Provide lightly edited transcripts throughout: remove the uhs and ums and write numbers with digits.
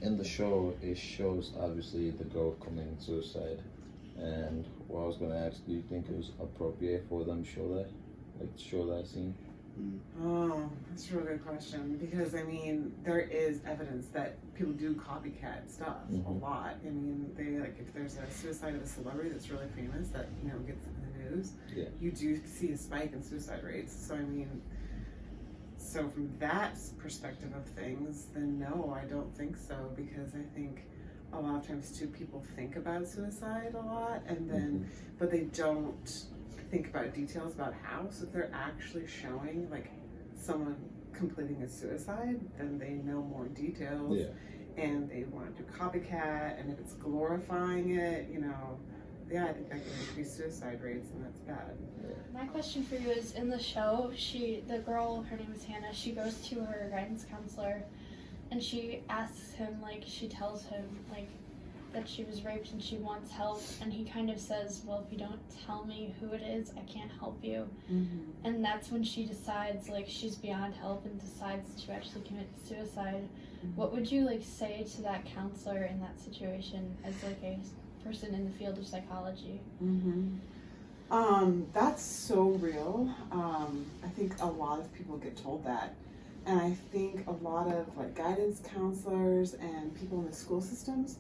in the show, it shows obviously the girl committing suicide, and what I was gonna ask, do you think it was appropriate for them to show that, like show that scene? Oh, that's a really good question, because I mean, there is evidence that people do copycat stuff a lot. I mean, they like, if there's a suicide of a celebrity that's really famous that, you know, gets in the news, you do see a spike in suicide rates. So I mean, so from that perspective of things, then no, I don't think so, because I think a lot of times too, people think about suicide a lot, and then but they don't think about details about how. So if they're actually showing like someone completing a suicide, then they know more details, and they want to do copycat. And if it's glorifying it, you know, I think that can increase suicide rates, and that's bad. My question for you is, in the show, the girl, her name is Hannah, she goes to her guidance counselor, and she asks him, like, she tells him, like, that she was raped and she wants help, and he kind of says, well, if you don't tell me who it is, I can't help you. And that's when she decides, like, she's beyond help and decides to actually commit suicide. What would you, like, say to that counselor in that situation as, like, a person in the field of psychology? That's so real. I think a lot of people get told that. And I think a lot of like guidance counselors and people in the school systems,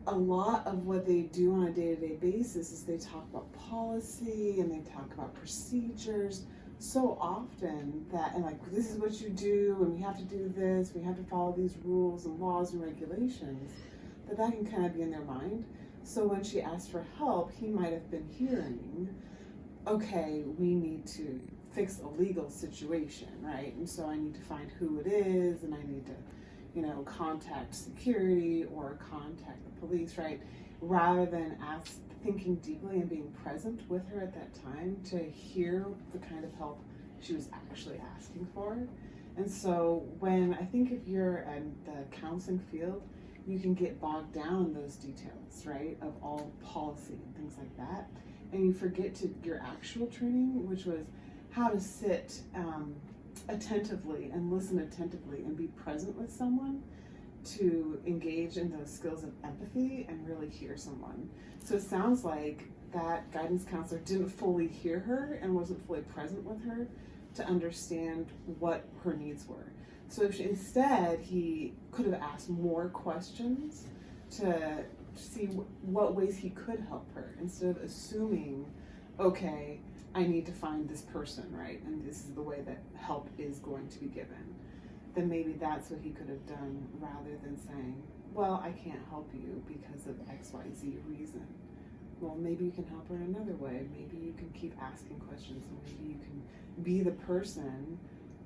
a lot of what they do on a day-to-day basis is they talk about policy and they talk about procedures so often that, and like, this is what you do, and we have to do this, we have to follow these rules and laws and regulations, that can kind of be in their mind. So when she asked for help, he might have been hearing, okay, we need to fix a legal situation, right? And so I need to find who it is, and I need to, you know, contact security or contact the police, right? Rather than thinking deeply and being present with her at that time to hear the kind of help she was actually asking for. And so when, I think if you're in the counseling field, you can get bogged down in those details, right, of all policy and things like that. And you forget your actual training, which was how to sit attentively and listen attentively and be present with someone, to engage in those skills of empathy and really hear someone. So it sounds like that guidance counselor didn't fully hear her and wasn't fully present with her to understand what her needs were. So if instead he could have asked more questions to see what ways he could help her, instead of assuming, okay, I need to find this person, right? And this is the way that help is going to be given. Then maybe that's what he could have done, rather than saying, well, I can't help you because of XYZ reason. Well, maybe you can help her in another way. Maybe you can keep asking questions, and maybe you can be the person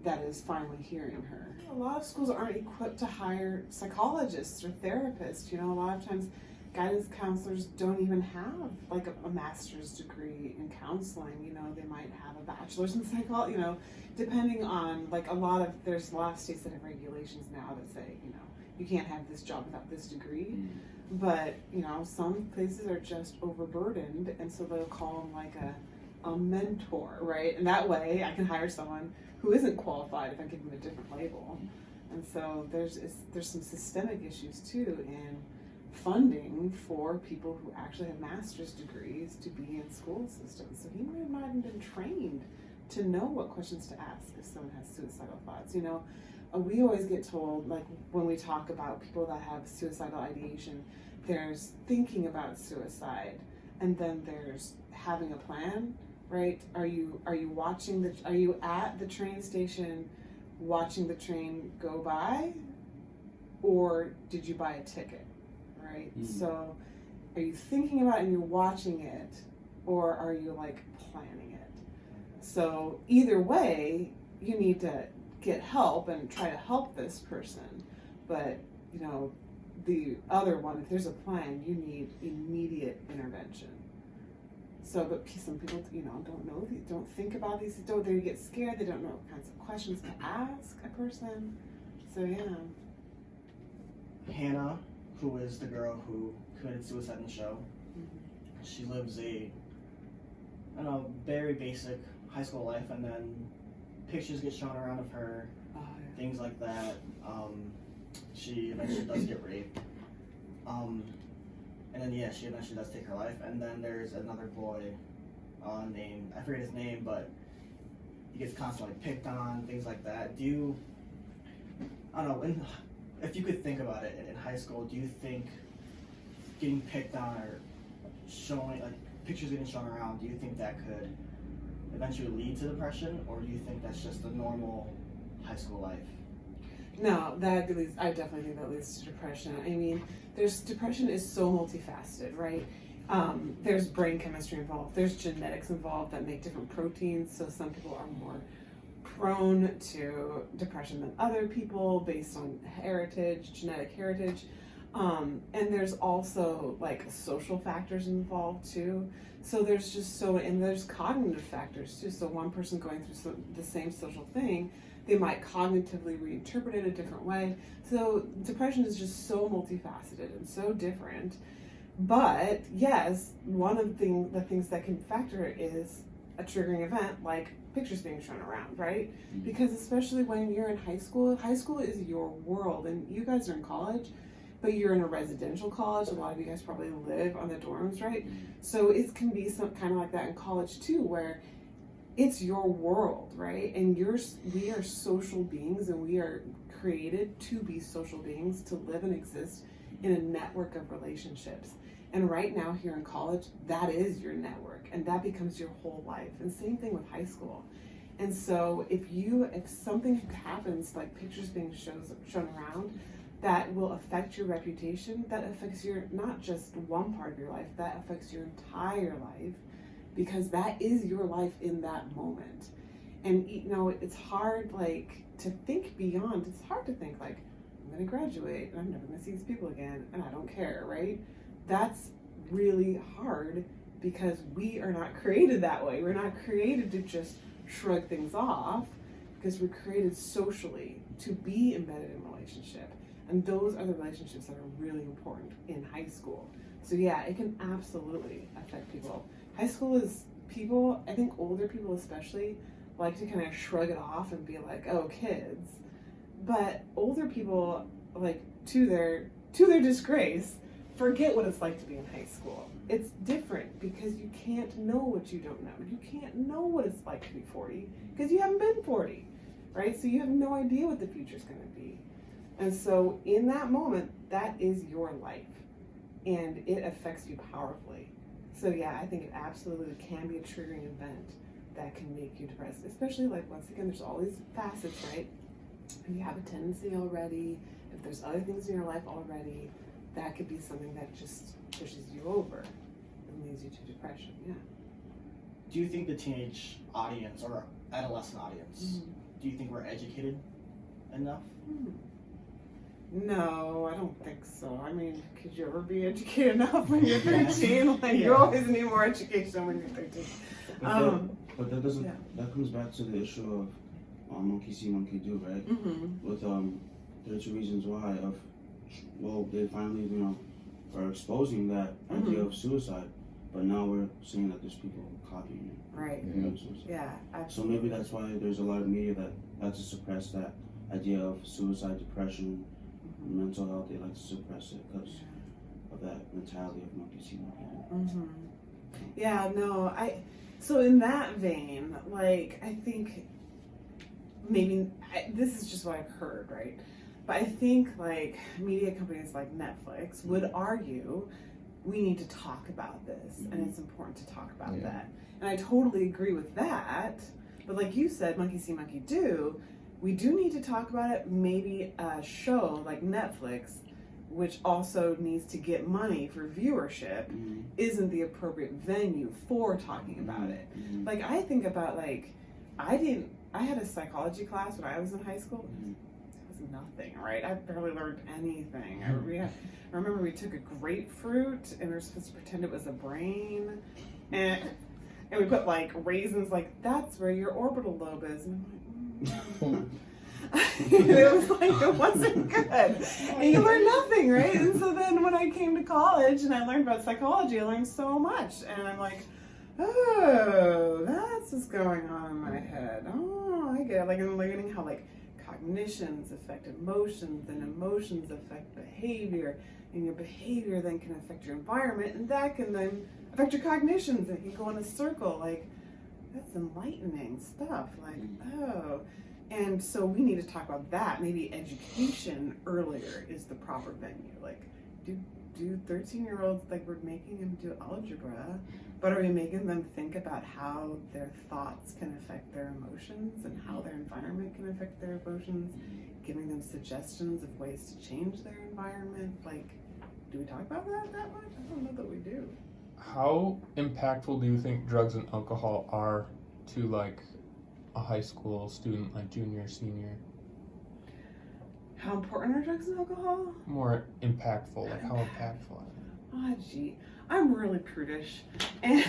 that is finally hearing her. A lot of schools aren't equipped to hire psychologists or therapists. You know, a lot of times guidance counselors don't even have like a master's degree in counseling. You know, they might have a bachelor's in psychology, you know, depending on like there's a lot of states that have regulations now that say, you know, you can't have this job without this degree. But, you know, some places are just overburdened, and so they'll call them like a mentor, right? And that way I can hire someone who isn't qualified if I give them a different label. And so there's some systemic issues too in funding for people who actually have master's degrees to be in school systems. So he might not have been trained to know what questions to ask if someone has suicidal thoughts. You know, we always get told, like when we talk about people that have suicidal ideation, there's thinking about suicide, and then there's having a plan, right? Are you at the train station watching the train go by, or did you buy a ticket, right? So are you thinking about it and you're watching it, or are you like planning it? So either way, you need to get help and try to help this person. But, you know, the other one, if there's a plan, you need immediate intervention. So, but some people, you know, don't think about these, they get scared, they don't know what kinds of questions to ask a person. So, yeah. Hannah, who is the girl who committed suicide in the show, she lives a very basic high school life, and then pictures get shown around of her, things like that. she eventually does get raped. And then she eventually does take her life. And then there's another boy named, I forget his name, but he gets constantly picked on, things like that. Do you, I don't know, if you could think about it in high school, do you think getting picked on or showing, like pictures getting shown around, do you think that could eventually lead to depression, or do you think that's just a normal high school life? No, I definitely think that leads to depression. I mean, depression is so multifaceted, right? There's brain chemistry involved, there's genetics involved that make different proteins, so some people are more prone to depression than other people based on genetic heritage. And there's also like social factors involved too. So there's cognitive factors too. So one person going through the same social thing, they might cognitively reinterpret it a different way. So depression is just so multifaceted and so different. But yes, one of the things that can factor is a triggering event like pictures being shown around, right? Because especially when you're in high school is your world, and you guys are in college, but you're in a residential college. A lot of you guys probably live on the dorms, right? So it can be some kind of like that in college too, where it's your world, right? And we are social beings, and we are created to be social beings, to live and exist in a network of relationships. And right now here in college, that is your network, and that becomes your whole life. And same thing with high school. And so if something happens, like pictures being shown around, that will affect your reputation, that affects not just one part of your life, that affects your entire life, because that is your life in that moment. And it's hard to think beyond. It's hard to think like, I'm gonna graduate and I'm never gonna see these people again and I don't care, right? That's really hard because we are not created that way. We're not created to just shrug things off, because we're created socially to be embedded in a relationship. And those are the relationships that are really important in high school. So yeah, it can absolutely affect people. High school is I think older people especially, like to kind of shrug it off and be like, oh, kids. But older people, like to their disgrace, forget what it's like to be in high school. It's different because you can't know what you don't know. You can't know what it's like to be 40 because you haven't been 40, right? So you have no idea what the future's going to be. And so in that moment, that is your life, and it affects you powerfully. So yeah, I think it absolutely can be a triggering event that can make you depressed, especially like, once again, there's all these facets, right? If you have a tendency already, if there's other things in your life already, that could be something that just pushes you over and leads you to depression, yeah. Do you think the teenage audience or adolescent audience, do you think we're educated enough? No, I don't think so. I mean, could you ever be educated enough when you're 13? Like, you always need more education when you're 13. But that doesn't. Yeah. That comes back to the issue of monkey see, monkey do, right? With 32 Reasons Why. They finally, are exposing that idea of suicide, but now we're seeing that there's people copying it. Right. Yeah, absolutely. So maybe that's why there's a lot of media that like to suppress that idea of suicide, depression, mental health. They like to suppress it because of that mentality of monkey see, monkey do. Yeah, no, so in that vein, like, I think maybe, this is just what I've heard, right? But I think like media companies like Netflix would argue we need to talk about this, and it's important to talk about that. And I totally agree with that. But like you said, monkey see, monkey do, we do need to talk about it. Maybe a show like Netflix, which also needs to get money for viewership, isn't the appropriate venue for talking about it. Like, I think about, like, I had a psychology class when I was in high school. It was nothing, right? I barely learned anything. I remember we took a grapefruit and we were supposed to pretend it was a brain, and we put like raisins, like, that's where your orbital lobe is. And I'm like, it was like, it wasn't good. And you learn nothing, right? And so then when I came to college and I learned about psychology, I learned so much. And I'm like, oh, that's what's going on in my head. Oh, I get it. Like, I'm learning how, like, cognitions affect emotions, and emotions affect behavior, and your behavior then can affect your environment, and that can then affect your cognitions, and you go in a circle. Like, that's enlightening stuff. Like, oh. And so we need to talk about that. Maybe education earlier is the proper venue. Like, do 13-year-olds, like, we're making them do algebra, but are we making them think about how their thoughts can affect their emotions and how their environment can affect their emotions, giving them suggestions of ways to change their environment? Like, do we talk about that much? I don't know that we do. How impactful do you think drugs and alcohol are to like a high school student, like junior, senior? How important are drugs and alcohol? More impactful, like how impactful are Oh, gee, I'm really prudish, and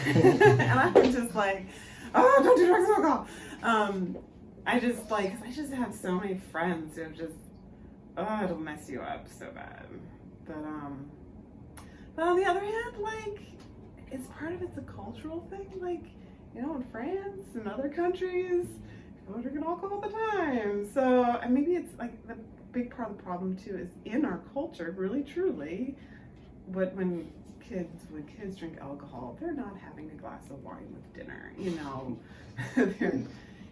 I'm just like, oh, don't do drugs and alcohol. I just have so many friends who have just, oh, it'll mess you up so bad. But on the other hand, like, it's a cultural thing. Like, you know, in France and other countries, people are drinking alcohol all the time. So, and maybe it's like the big part of the problem too is in our culture, really truly, when kids drink alcohol, they're not having a glass of wine with dinner, you know.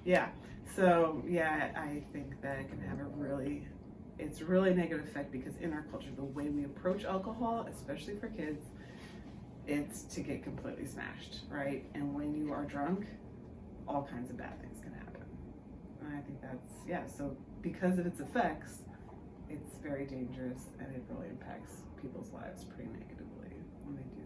Yeah. So yeah, I think that it can have it's really negative effect, because in our culture, the way we approach alcohol, especially for kids, it's to get completely smashed, right? And when you are drunk, all kinds of bad things can happen. And I think so because of its effects, it's very dangerous, and it really impacts people's lives pretty negatively when they do